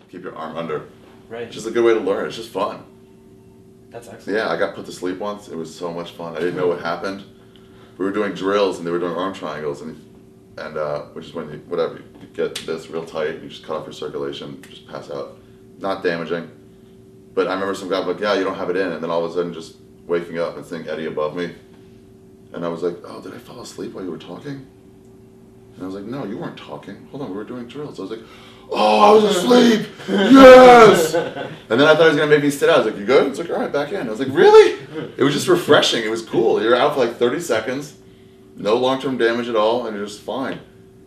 keep your arm under. Right. It's just a good way to learn. It's just fun. That's excellent. Yeah, I got put to sleep once. It was so much fun. I didn't know what happened. We were doing drills and they were doing arm triangles and which is when you get this real tight, you just cut off your circulation, just pass out. Not damaging. But I remember some guy was like, yeah, you don't have it in, and then all of a sudden just waking up and seeing Eddie above me. And I was like, oh, did I fall asleep while you were talking? And I was like, no, you weren't talking. Hold on, we were doing drills. I was like, oh, I was asleep! Yes! And then I thought he was going to make me sit out. I was like, you good? It's like, all right, back in. I was like, really? It was just refreshing. It was cool. You're out for like 30 seconds, no long-term damage at all, and you're just fine.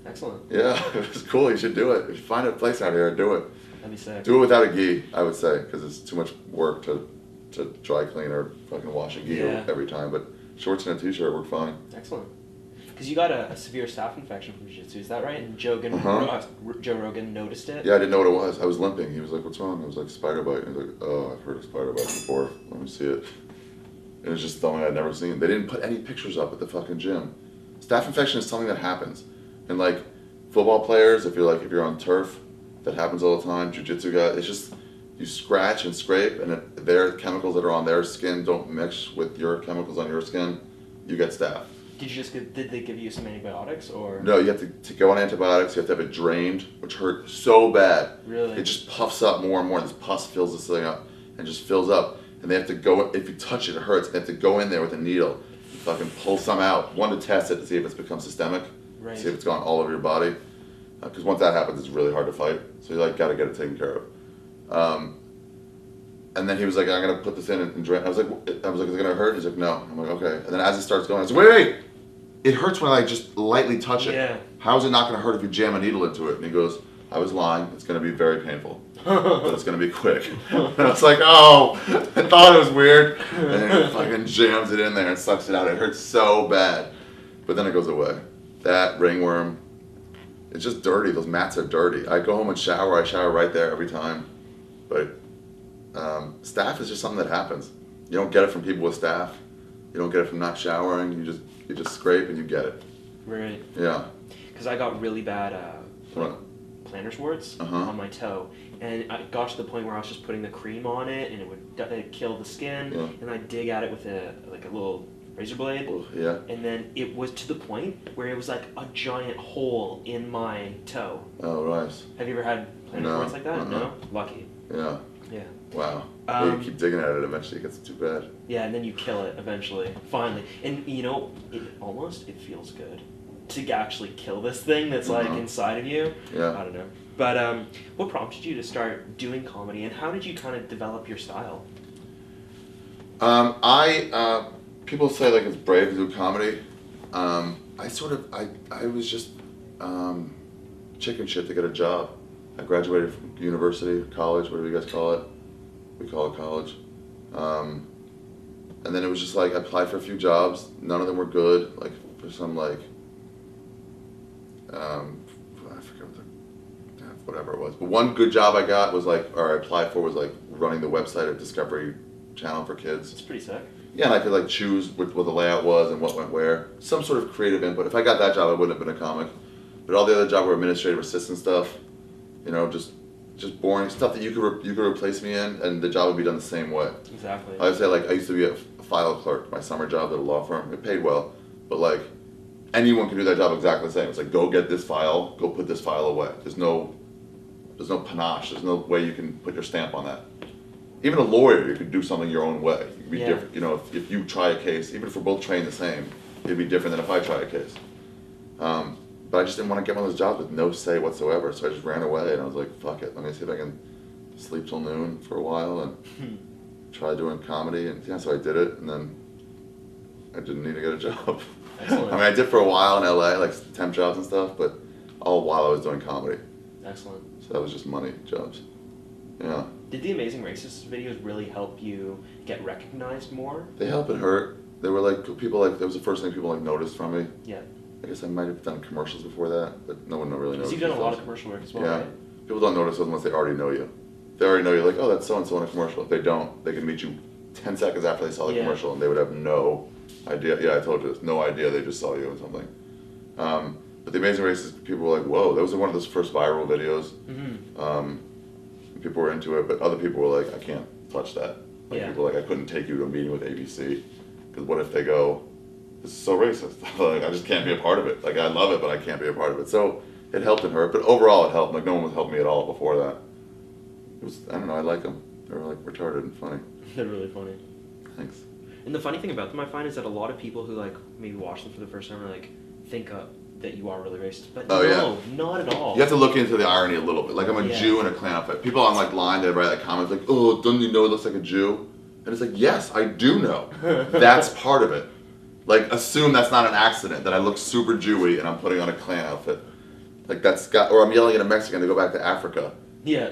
Excellent. Yeah, it was cool. You should do it. If you find a place out here, do it. That'd be sick. Do it without a gi, I would say, because it's too much work to dry clean or fucking wash a gi every time. But shorts and a t-shirt work fine. Excellent. Because you got a severe staph infection from jiu-jitsu, is that right? And Joe Rogan noticed it? Yeah, I didn't know what it was. I was limping. He was like, what's wrong? I was like, spider bite. And he was like, oh, I've heard of spider bite before. Let me see it. It was just something I'd never seen. They didn't put any pictures up at the fucking gym. Staph infection is something that happens. And like football players, if you're on turf, that happens all the time. Jiu-jitsu guys, it's just, you scratch and scrape, and if their chemicals that are on their skin don't mix with your chemicals on your skin, you get staph. Did they give you some antibiotics or? No, you have to go on antibiotics. You have to have it drained, which hurt so bad. Really? It just puffs up more and more. This pus fills this thing up and just fills up. And they have to go, if you touch it, it hurts. They have to go in there with a needle and fucking pull some out. One, to test it to see if it's become systemic. Right. See if it's gone all over your body. Because once that happens, it's really hard to fight. So you got to get it taken care of. And then he was like, I'm going to put this in and drain. I was like, is it going to hurt? He's like, no. I'm like, okay. And then as he starts going, I was like, wait. It hurts when I just lightly touch it. Yeah. How is it not going to hurt if you jam a needle into it? And he goes, I was lying. It's going to be very painful. But it's going to be quick. And I was like, oh, I thought it was weird. And then he fucking jams it in there and sucks it out. It hurts so bad. But then it goes away. That, ringworm, it's just dirty. Those mats are dirty. I go home and shower. I shower right there every time. But staph is just something that happens. You don't get it from people with staph. You don't get it from not showering. You just scrape and you get it. Right. Yeah. Because I got really bad plantar warts on my toe, and I got to the point where I was just putting the cream on it, and it would kill the skin. Yeah. And I dig at it with a little razor blade. Yeah. And then it was to the point where it was like a giant hole in my toe. Oh, nice. Have you ever had plantar warts like that? No. Lucky. Yeah. Yeah. Wow. You keep digging at it, eventually it gets too bad. Yeah, and then you kill it eventually, finally. And it feels good to actually kill this thing that's like inside of you. Yeah. I don't know. But what prompted you to start doing comedy, and how did you kind of develop your style? People say like it's brave to do comedy. I was just chicken shit to get a job. I graduated from university, college, whatever you guys call it. We call it college. And then it was just like, I applied for a few jobs. None of them were good. Like, for some I forget whatever it was. But one good job I got was I applied for was running the website of Discovery Channel for kids. It's pretty sick. Yeah, and I could choose what the layout was and what went where. Some sort of creative input. If I got that job, I wouldn't have been a comic. But all the other jobs were administrative assistant stuff. Just boring stuff that you could replace me in, and the job would be done the same way. Exactly. I would say I used to be a file clerk, my summer job at a law firm. It paid well, but anyone can do that job exactly the same. It's go get this file, go put this file away. There's no panache. There's no way you can put your stamp on that. Even a lawyer, you could do something your own way. You could be different. If you try a case, even if we're both trained the same, it'd be different than if I try a case. But I just didn't want to get one of those jobs with no say whatsoever, so I just ran away, and I was like, fuck it, let me see if I can sleep till noon for a while and try doing comedy, and so I did it, and then I didn't need to get a job. Excellent. I did for a while in LA, temp jobs and stuff, but all while I was doing comedy. Excellent. So that was just money jobs. Yeah. Did the Amazing Racist videos really help you get recognized more? They help and hurt. They were people that was the first thing people noticed from me. Yeah. I guess I might have done commercials before that, but no one really knows. Because you've done a lot of commercial work as well, right? People don't notice unless they already know you. They already know you, oh, that's so-and-so in a commercial. If they don't, they can meet you 10 seconds after they saw the commercial, and they would have no idea. Yeah, I told you this. No idea they just saw you or something. But The Amazing Racist, people were like, whoa, that was one of those first viral videos. People were into it, but other people were like, I can't touch that. Like, Yeah. people were like, I couldn't take you to a meeting with ABC, because what if they go, this is so racist. Like, I just can't be a part of it. Like, I love it, but I can't be a part of it. So it helped and hurt, but overall it helped. Like, no one was helping me at all before that. It was, I don't know, I like them. They're like retarded and funny. They're really funny. Thanks. And the funny thing about them, I find, is that a lot of people who like maybe watch them for the first time are like think that you are really racist, but not at all. You have to look into the irony a little bit. Like, I'm a Jew in a Klan outfit. People on like line, they write like comments like, "Oh, don't you know it looks like a Jew?" And it's like, yes, I do know. That's part of it. Like, assume that's not an accident, that I look super Jewy and I'm putting on a Klan outfit. Like, that's got, or I'm yelling at a Mexican to go back to Africa. Yeah.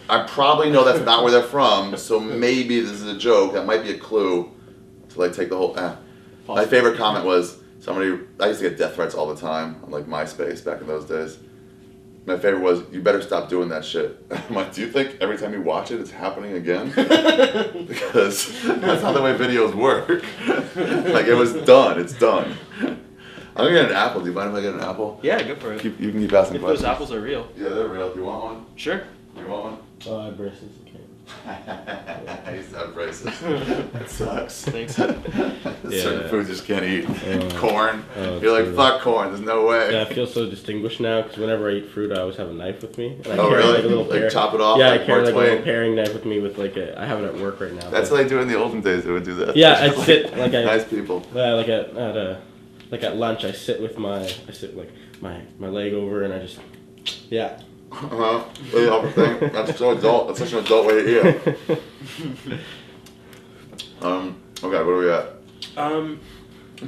I probably know that's not where they're from, so maybe this is a joke. That might be a clue to like take the whole. My favorite comment was somebody. I used to get death threats all the time on like MySpace back in those days. My favorite was, "You better stop doing that shit." I'm like, do you think every time you watch it, it's happening again? Because that's not the way videos work. Like, it was done. It's done. I'm gonna get an apple. Do you mind if I get an apple? Yeah, go for it. You can keep asking If questions. those apples are real. Yeah, they're real. Do you want one? Sure. You want one? Oh, I have braces. I used to have braces. That sucks. Thanks. Certain foods you just can't eat. Corn. Oh, You're like, true. fuck corn. There's no way. Yeah, I feel so distinguished now because whenever I eat fruit, I always have a knife with me. And I Oh, carry really? like a little Like, chop it off, Yeah, like I carry like a Mark little Twain? paring knife with me with like I have it at work right now. That's what they do in the olden days. They would do that. Yeah, I sit like Nice people. like at lunch. I sit with my my leg over and I just Really awful thing. That's so adult. That's such an adult way to eat. Okay, what are we at?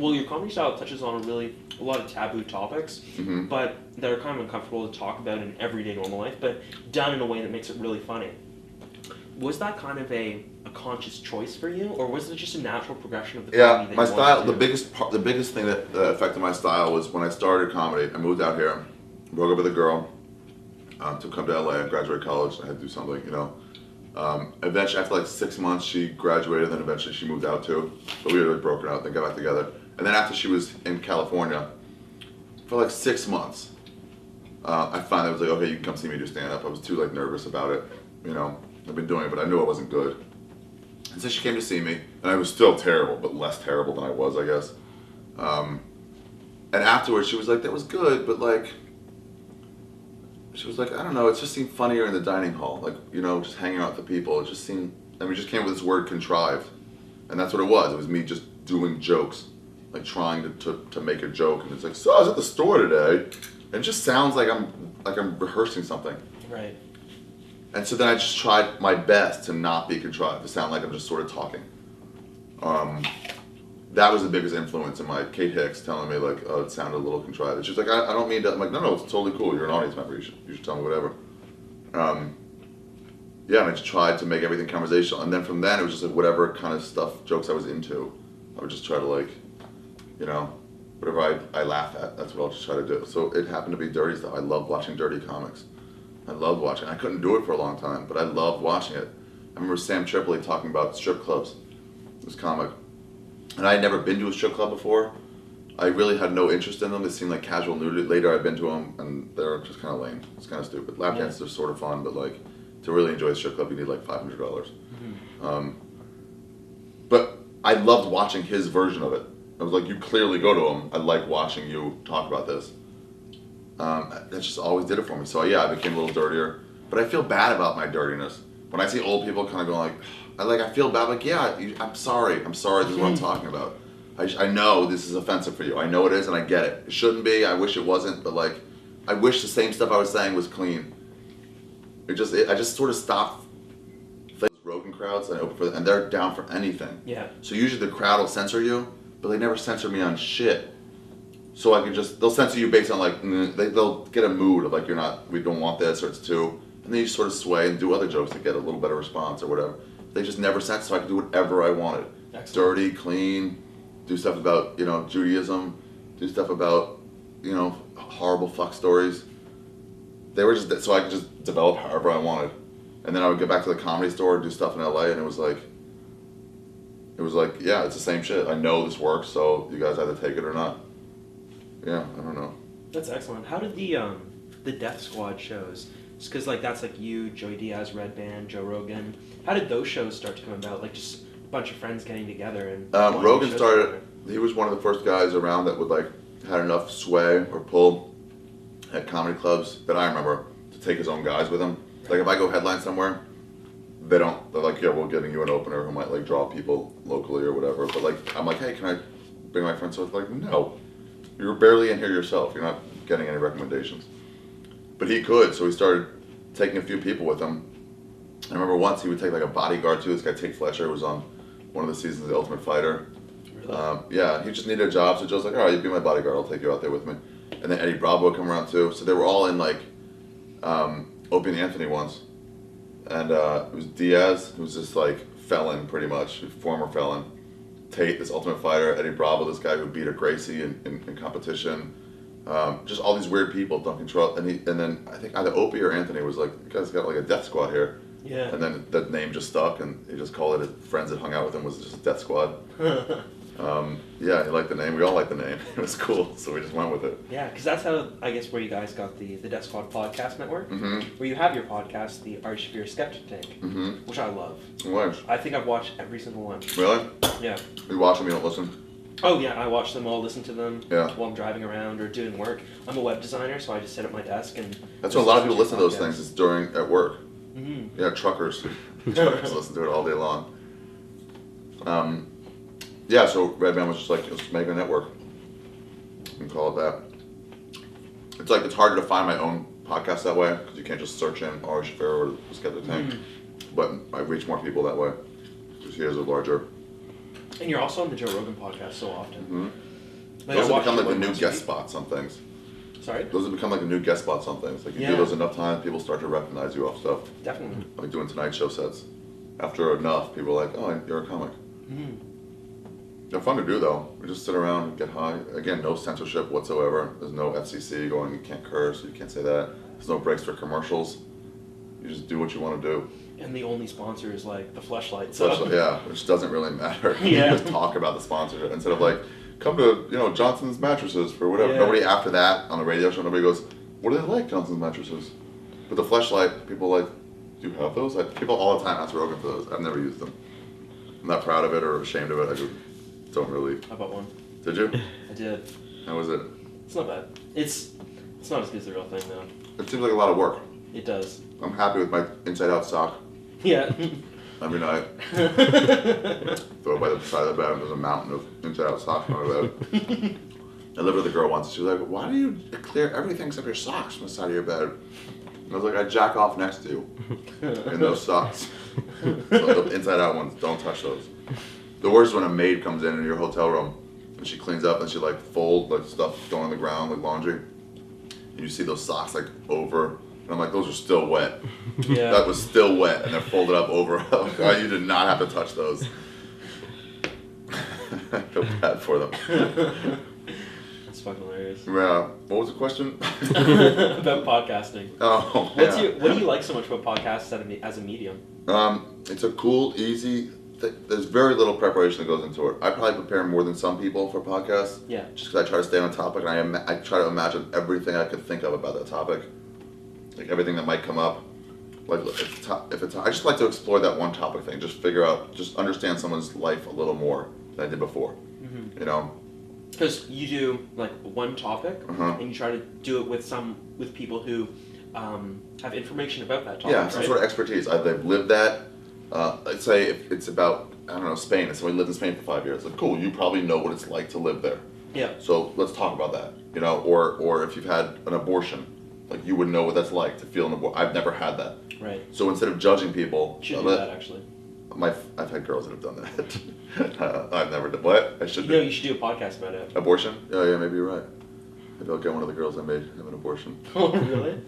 Well, your comedy style touches on a lot of taboo topics, Mm-hmm. but that are kind of uncomfortable to talk about in everyday normal life, but done in a way that makes it really funny. Was that kind of a conscious choice for you, or was it just a natural progression of the comedy Yeah, that my you wanted style. to do? The biggest thing that affected my style was when I started comedy. I moved out here, broke up with a girl, to come to LA and graduate college. I had to do something, you know. Eventually, after like 6 months, she graduated. Then eventually, she moved out too. But we were broken out. Then got back together. And then after she was in California, for like 6 months, I finally was like, okay, you can come see me do stand up. I was too like nervous about it, you know. I've been doing it, but I knew I wasn't good. And so she came to see me, and I was still terrible, but less terrible than I was, I guess. And afterwards, she was like, that was good, but like, she was like, I don't know, it just seemed funnier in the dining hall, like, you know, just hanging out with the people. It just seemed, and we just came up with this word contrived. And that's what it was. It was me just doing jokes, like trying to make a joke. And it's like, so I was at the store today, and it just sounds like I'm rehearsing something. Right. And so then I just tried my best to not be contrived, to sound like I'm just sort of talking. That was the biggest influence in my Kate Hicks telling me like, oh, it sounded a little contrived. And she's like, I don't mean to. I'm like, no, it's totally cool. You're an audience member. You should tell me whatever. Yeah, and I just tried to make everything conversational. And then from then, it was just like whatever kind of stuff, jokes I was into, I would just try to like, you know, whatever I laugh at, that's what I'll just try to do. So it happened to be dirty stuff. I love watching dirty comics. I loved watching. I couldn't do it for a long time, but I loved watching it. I remember Sam Tripoli talking about strip clubs, this comic. And I had never been to a strip club before. I really had no interest in them. They seemed like casual nudity. Later I'd been to them, and they're just kind of lame. It's kind of stupid. Lap dances are sort of fun, but like, to really enjoy a strip club, you need like $500. Mm-hmm. But I loved watching his version of it. I was like, you clearly go to him. I like watching you talk about this. That just always did it for me. So yeah, I became a little dirtier. But I feel bad about my dirtiness. When I see old people kind of going like, I feel bad. Like, yeah, I'm sorry. This is what I'm talking about. I know this is offensive for you. I know it is, and I get it. It shouldn't be. I wish it wasn't. But like, I wish the same stuff I was saying was clean. I just sort of stopped broken crowds and I open for them, and they're down for anything. Yeah. So usually the crowd will censor you, but they never censor me on shit. So I can they'll censor you based on like, they'll get a mood of like, we don't want this, or it's too, and then you sort of sway and do other jokes to get a little better response or whatever. They just never censor, so I can do whatever I wanted. Excellent. Dirty, clean, do stuff about, Judaism, do stuff about, horrible fuck stories. They were just, so I could just develop however I wanted. And then I would go back to the Comedy Store and do stuff in LA, and it was like, yeah, it's the same shit. I know this works, so you guys either take it or not. Yeah, I don't know. That's excellent. How did the Death Squad shows Just because like that's like you, Joey Diaz, Red Band, Joe Rogan. How did those shows start to come about? Like just a bunch of friends getting together and. Rogan started. He was one of the first guys around that would like had enough sway or pull at comedy clubs that I remember to take his own guys with him. Like if I go headline somewhere, they're like, yeah, we're getting you an opener who might like draw people locally or whatever. But like I'm like, hey, can I bring my friends? So it's like, no, you're barely in here yourself. You're not getting any recommendations. But he could, so he started taking a few people with him. I remember once he would take like a bodyguard too. This guy Tate Fletcher was on one of the seasons of The Ultimate Fighter. Really? Yeah, he just needed a job, so Joe's like, all right, you be my bodyguard. I'll take you out there with me. And then Eddie Bravo would come around too. So they were all in like Opie and Anthony once. And it was Diaz, who was this like felon pretty much, former felon. Tate, this Ultimate Fighter. Eddie Bravo, this guy who beat a Gracie in competition. Just all these weird people, Duncan Truss, and then I think either Opie or Anthony was like, you guys got like a death squad here. Yeah. And then that name just stuck, and he just called it. Friends that hung out with him was just a death squad. Yeah, he liked the name. We all liked the name. It was cool, so we just went with it. Yeah, because that's how I guess where you guys got the Death Squad podcast network, where you have your podcast, the Ari Shaffir Skeptic Tank, which I love. What? I think I've watched every single one. Really? Yeah. You watch them, you don't listen? Oh yeah, I watch them all, listen to them while I'm driving around or doing work. I'm a web designer, so I just sit at my desk and. That's what a lot of people listen to those things. Is at work. Mm-hmm. Yeah, truckers. Truckers listen to it all day long. Yeah, so Red Band was just like, let's make a network. You can call it that. It's like, it's harder to find my own podcast that way, because you can't just search in Ari Shaffir or the Skeptic Tank. But I reach more people that way, because he has a larger... And you're also on the Joe Rogan podcast so often. Like those have become like the new guest spots on things. Sorry? Those have become like the new guest spots on things. Like you do those enough times, people start to recognize you off stuff. Definitely. Like doing Tonight Show sets. After enough, people are like, oh, you're a comic. They're fun to do though. We just sit around and get high. Again, no censorship whatsoever. There's no FCC going, you can't curse, you can't say that. There's no breaks for commercials. You just do what you want to do. And the only sponsor is like the Fleshlight. So. Yeah, which doesn't really matter. Yeah. You just talk about the sponsorship instead of like, come to Johnson's Mattresses for whatever. Yeah. Nobody after that on the radio show, nobody goes, what do they like, Johnson's Mattresses? But the Fleshlight, people like, do you have those? People all the time ask Rogan for those. I've never used them. I'm not proud of it or ashamed of it. I don't really. I bought one. Did you? I did. How was it? It's not bad. It's not as good as the real thing though. It seems like a lot of work. It does. I'm happy with my inside out sock. Yeah. I mean, I throw it by the side of the bed and there's a mountain of inside out socks on my bed. I lived with a girl once. She was like, why do you clear everything except your socks from the side of your bed? And I was like, I jack off next to you in those socks. So the inside out ones, don't touch those. The worst is when a maid comes in your hotel room and she cleans up and she like folds like stuff going on the ground, like laundry. And you see those socks like over. And I'm like, those are still wet. Yeah. That was still wet, and they're folded up over. Oh, God, you did not have to touch those. I feel bad for them. That's fucking hilarious. Yeah. What was the question? About podcasting. Oh, What do you like so much about podcasts as a medium? It's a cool, easy. There's very little preparation that goes into it. I probably prepare more than some people for podcasts. Yeah. Just because I try to stay on topic, and I try to imagine everything I could think of about that topic. Like everything that might come up, like if it's, I just like to explore that one topic thing. Just understand someone's life a little more than I did before. You know, because you do like one topic, and you try to do it with people who have information about that topic. Yeah, some sort of expertise. They've lived that. Let's say if it's about Spain, and somebody lived in Spain for 5 years. Like, cool, you probably know what it's like to live there. Yeah. So let's talk about that. Or if you've had an abortion. Like, you would know what that's like to feel an abortion. I've never had that. Right. So instead of judging people... You should do that, actually. I've had girls that have done that. I've never done... What? I should do. No, you should do a podcast about it. Abortion? Oh, yeah, maybe you're right. Maybe I'll get one of the girls I made have an abortion. Oh, really?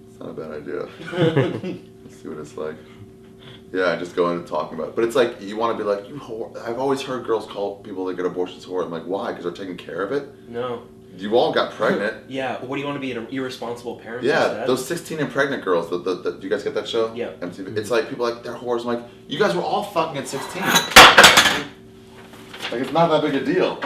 It's not a bad idea. Let's see what it's like. Yeah, I just go into talking about it. But it's like, you want to be like, you whore. I've always heard girls call people that get abortions whore. I'm like, why? Because they're taking care of it? No. You all got pregnant. Yeah, what do you want to be, an irresponsible parent? Yeah, instead? those 16 and pregnant girls. Do you guys get that show? Yeah. MTV. It's like, people like, they're whores. I'm like, you guys were all fucking at 16. Like, it's not that big a deal.